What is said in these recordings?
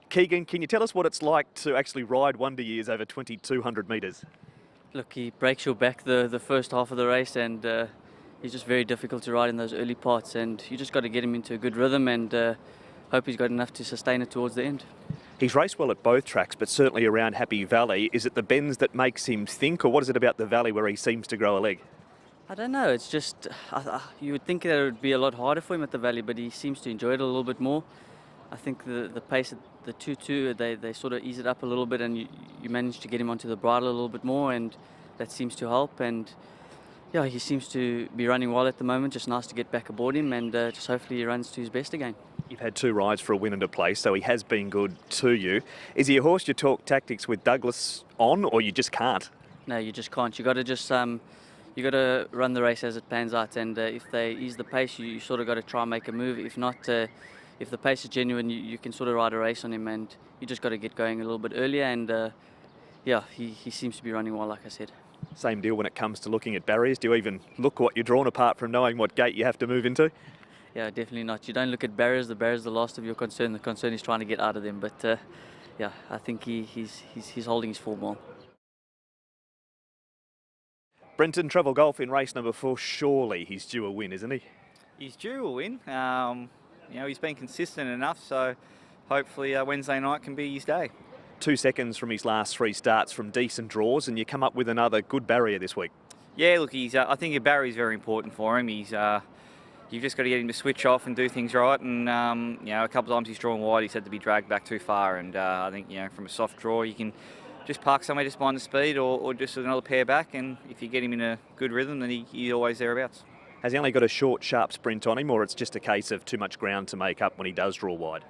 Keagan, can you tell us what it's like to actually ride Wonder Years over 2,200 metres? Look, he breaks your back the first half of the race, and he's just very difficult to ride in those early parts, and you just got to get him into a good rhythm and hope he's got enough to sustain it towards the end. He's raced well at both tracks, but certainly around Happy Valley. Is it the bends that makes him think, or what is it about the valley where he seems to grow a leg? I don't know, it's just, you would think that it would be a lot harder for him at the valley, but he seems to enjoy it a little bit more. I think the pace at the 2-2, they sort of ease it up a little bit, and you manage to get him onto the bridle a little bit more, and that seems to help. And yeah, he seems to be running well at the moment. Just nice to get back aboard him, and just hopefully he runs to his best again. You've had 2 rides for a win and a place, so he has been good to you. Is he a horse you talk tactics with Douglas on, or you just can't? No, you just can't. You got to just you got to run the race as it pans out, and if they ease the pace, you sort of got to try and make a move. If not, if the pace is genuine, you can sort of ride a race on him, and you just got to get going a little bit earlier. And yeah, he seems to be running well, like I said. Same deal when it comes to looking at barriers. Do you even look what you're drawn apart from knowing what gate you have to move into? Yeah, definitely not. You don't look at barriers. The barriers are the last of your concern. The concern is trying to get out of them. But yeah, I think he's holding his form well. Brenton, travel golf in race number 4. Surely he's due a win, isn't he? He's due a win. You know, he's been consistent enough, so hopefully Wednesday night can be his day. 2 seconds from his last 3 starts from decent draws, and you come up with another good barrier this week. Yeah, look, I think a barrier is very important for him. You've just got to get him to switch off and do things right. And you know, a couple of times he's drawn wide, he's had to be dragged back too far. And I think, you know, from a soft draw, you can just park somewhere just behind the speed, or just another pair back. And if you get him in a good rhythm, then he's always thereabouts. Has he only got a short, sharp sprint on him, or it's just a case of too much ground to make up when he does draw wide?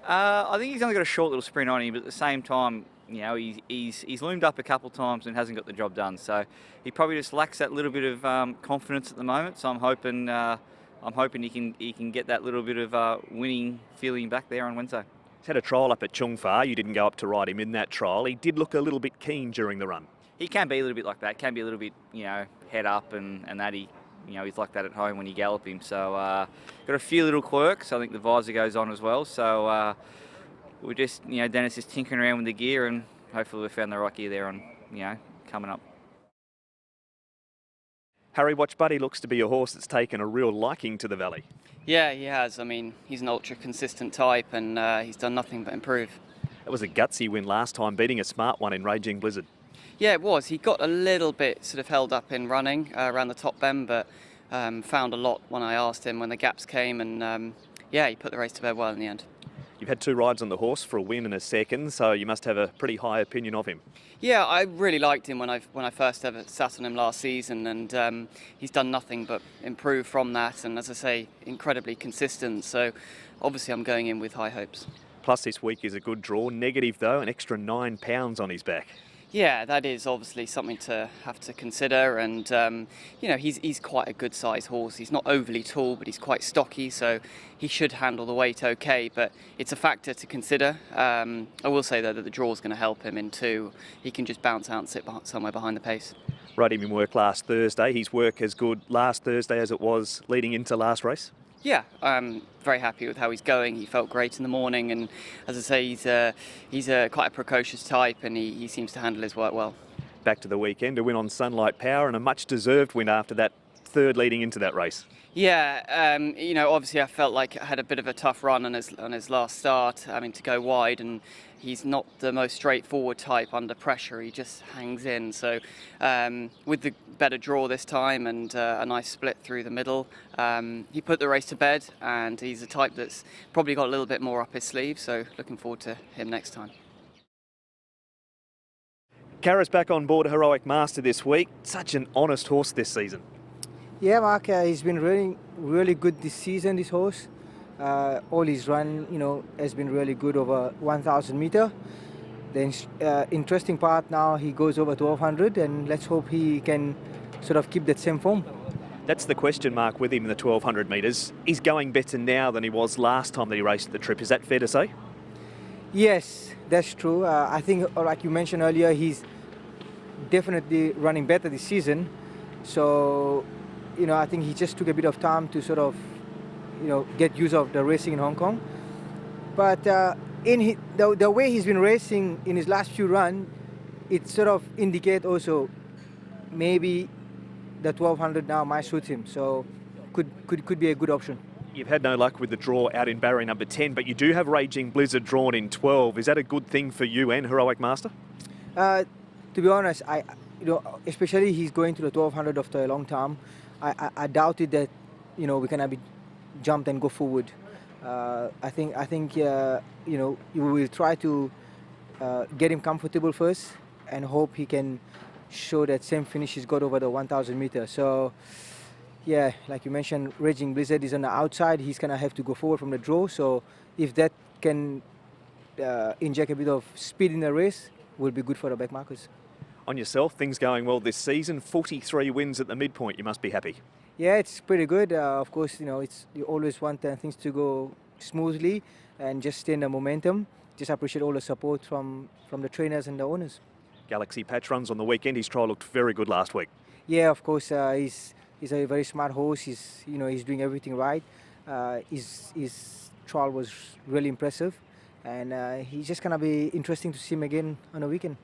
I think he's only got a short little sprint on him, but at the same time, you know, he's loomed up a couple of times and hasn't got the job done. So he probably just lacks that little bit of confidence at the moment. So I'm hoping he can get that little bit of winning feeling back there on Wednesday. He's had a trial up at Chungfa. You didn't go up to ride him in that trial. He did look a little bit keen during the run. He can be a little bit like that. Can be a little bit, you know, head up and that. You know, he's like that at home when you gallop him. So got a few little quirks. I think the visor goes on as well. So we're just, you know, Dennis is tinkering around with the gear, and hopefully we found the right gear there on, you know, coming up. Harry, Watch Buddy looks to be a horse that's taken a real liking to the valley. Yeah, he has. I mean, he's an ultra consistent type, and he's done nothing but improve. It was a gutsy win last time, beating a smart one in Raging Blizzard. Yeah, it was. He got a little bit sort of held up in running around the top bend, but found a lot when I asked him when the gaps came, and yeah, he put the race to bed well in the end. You've had 2 rides on the horse for a win and a second, so you must have a pretty high opinion of him. Yeah, I really liked him when I first ever sat on him last season, and he's done nothing but improve from that, and as I say, incredibly consistent. So obviously I'm going in with high hopes. Plus this week is a good draw. Negative though, an extra 9 pounds on his back. Yeah, that is obviously something to have to consider, and you know, he's quite a good sized horse. He's not overly tall, but he's quite stocky, so he should handle the weight okay, but it's a factor to consider. I will say though that the draw is going to help him in 2. He can just bounce out and sit somewhere behind the pace. Rode him in work last Thursday. His work as good last Thursday as it was leading into last race? Yeah, I'm very happy with how he's going. He felt great in the morning, and as I say, he's quite a precocious type, and he seems to handle his work well. Back to the weekend, a win on Sunlight Power and a much deserved win after that third leading into that race. Yeah, you know, obviously I felt like I had a bit of a tough run on his last start, having to go wide, and he's not the most straightforward type under pressure. He just hangs in. So with the better draw this time and a nice split through the middle, he put the race to bed, and he's a type that's probably got a little bit more up his sleeve. So looking forward to him next time. Karis back on board a Heroic Master this week. Such an honest horse this season. Yeah, Mark, he's been really good this season, this horse. All his run, you know, has been really good over 1,000 meter. The interesting part now, he goes over 1,200, and let's hope he can sort of keep that same form. That's the question mark with him in the 1,200 metres. He's going better now than he was last time that he raced the trip. Is that fair to say? Yes, that's true. I think, like you mentioned earlier, he's definitely running better this season. So, you know, I think he just took a bit of time to sort of, you know, get used of the racing in Hong Kong. But the way he's been racing in his last few runs, it sort of indicate also maybe the 1200 now might suit him. So could be a good option. You've had no luck with the draw out in barrier number 10, but you do have Raging Blizzard drawn in 12. Is that a good thing for you and Heroic Master? To be honest, especially he's going to the 1200 after a long time. I doubted that, we can be jumped and go forward. I think you will try to get him comfortable first and hope he can show that same finish he's got over the 1000 meters. So. Yeah, like you mentioned, Raging Blizzard is on the outside. He's going to have to go forward from the draw. So if that can inject a bit of speed in the race, will be good for the back markers. On yourself, things going well this season. 43 wins at the midpoint. You must be happy. Yeah, it's pretty good. Of course, you always want things to go smoothly and just stay in the momentum. Just appreciate all the support from the trainers and the owners. Galaxy Patch runs on the weekend. His trial looked very good last week. Yeah, of course. He's a very smart horse. He's doing everything right. His trial was really impressive, and he's just gonna be interesting to see him again on the weekend.